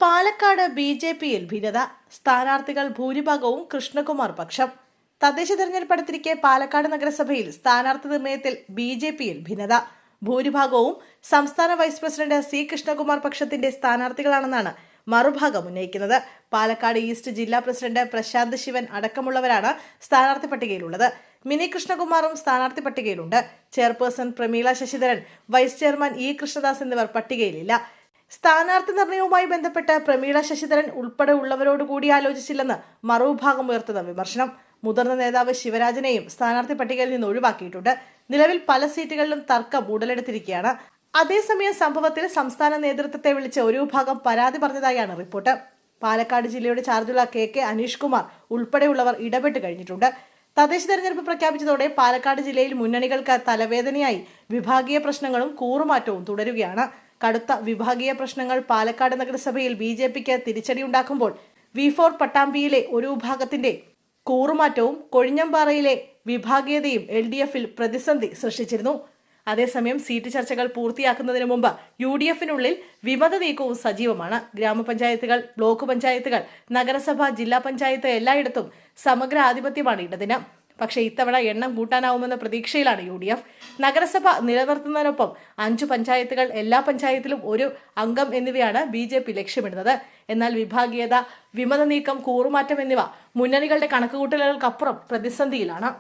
പാലക്കാട് ബി.ജെ.പിയിൽ ഭിന്നത. സ്ഥാനാർത്ഥികൾ ഭൂരിഭാഗവും കൃഷ്ണകുമാർ പക്ഷം. തദ്ദേശ തെരഞ്ഞെടുപ്പ് അടുത്തിരിക്കെ പാലക്കാട് നഗരസഭയിൽ സ്ഥാനാർത്ഥി നിർണയത്തിൽ ബി.ജെ.പിയിൽ ഭിന്നത. ഭൂരിഭാഗവും സംസ്ഥാന വൈസ് പ്രസിഡന്റ് സി കൃഷ്ണകുമാർ പക്ഷത്തിന്റെ സ്ഥാനാർത്ഥികളാണെന്നാണ് മറുഭാഗം ഉന്നയിക്കുന്നത്. പാലക്കാട് ഈസ്റ്റ് ജില്ലാ പ്രസിഡന്റ് പ്രശാന്ത് ശിവൻ അടക്കമുള്ളവരാണ് സ്ഥാനാർത്ഥി പട്ടികയിലുള്ളത്. മിനി കൃഷ്ണകുമാറും സ്ഥാനാർത്ഥി പട്ടികയിലുണ്ട്. Chairperson Prameela Sasidharan, vice chairman E Krishnadas എന്നിവർ പട്ടികയിലില്ല. സ്ഥാനാർത്ഥി നിർണയവുമായി ബന്ധപ്പെട്ട് പ്രമീള ശശിധരൻ ഉൾപ്പെടെ ഉള്ളവരോടുകൂടി ആലോചിച്ചില്ലെന്ന് മറുവിഭാഗം ഉയർത്തുന്ന വിമർശനം. മുതിർന്ന നേതാവ് ശിവരാജനെയും സ്ഥാനാർത്ഥി പട്ടികയിൽ നിന്ന് ഒഴിവാക്കിയിട്ടുണ്ട്. നിലവിൽ പല സീറ്റുകളിലും തർക്കം ഉടലെടുത്തിരിക്കുകയാണ്. അതേസമയം സംഭവത്തിൽ സംസ്ഥാന നേതൃത്വത്തെ വിളിച്ച് ഒരു വിഭാഗം പരാതി പറഞ്ഞതായാണ് റിപ്പോർട്ട്. പാലക്കാട് ജില്ലയുടെ ചാർജുള്ള കെ അനീഷ് കുമാർ ഉൾപ്പെടെയുള്ളവർ ഇടപെട്ട് കഴിഞ്ഞിട്ടുണ്ട്. തദ്ദേശ തെരഞ്ഞെടുപ്പ് പ്രഖ്യാപിച്ചതോടെ പാലക്കാട് ജില്ലയിൽ മുന്നണികൾക്ക് തലവേദനയായി വിഭാഗീയ പ്രശ്നങ്ങളും കൂറുമാറ്റവും തുടരുകയാണ്. കടുത്ത വിഭാഗീയ പ്രശ്നങ്ങൾ പാലക്കാട് നഗരസഭയിൽ ബി.ജെ.പിക്ക് തിരിച്ചടിയുണ്ടാക്കുമ്പോൾ V4 പട്ടാമ്പിയിലെ ഒരു വിഭാഗത്തിന്റെ കൂറുമാറ്റവും കൊഴിഞ്ഞമ്പാറയിലെ വിഭാഗീയതയും LDF-ൽ പ്രതിസന്ധി സൃഷ്ടിച്ചിരുന്നു. അതേസമയം സീറ്റ് ചർച്ചകൾ പൂർത്തിയാക്കുന്നതിന് മുമ്പ് UDF-നുള്ളിൽ വിമത നീക്കവും സജീവമാണ്. ഗ്രാമപഞ്ചായത്തുകൾ, ബ്ലോക്ക് പഞ്ചായത്തുകൾ, നഗരസഭ, ജില്ലാ പഞ്ചായത്ത് എല്ലായിടത്തും സമഗ്ര ആധിപത്യമാണ് ഇടതിന്. പക്ഷേ ഇത്തവണ എണ്ണം കൂട്ടാനാവുമെന്ന പ്രതീക്ഷയിലാണ് UDF. നഗരസഭ നിലനിർത്തുന്നതിനൊപ്പം 5 പഞ്ചായത്തുകൾ, എല്ലാ പഞ്ചായത്തിലും 1 അംഗം എന്നിവയാണ് ബി.ജെ.പി ലക്ഷ്യമിടുന്നത്. എന്നാൽ വിഭാഗീയത, വിമത നീക്കം, കൂറുമാറ്റം എന്നിവ മുന്നണികളുടെ കണക്കുകൂട്ടലുകൾക്കപ്പുറം പ്രതിസന്ധിയിലാണ്.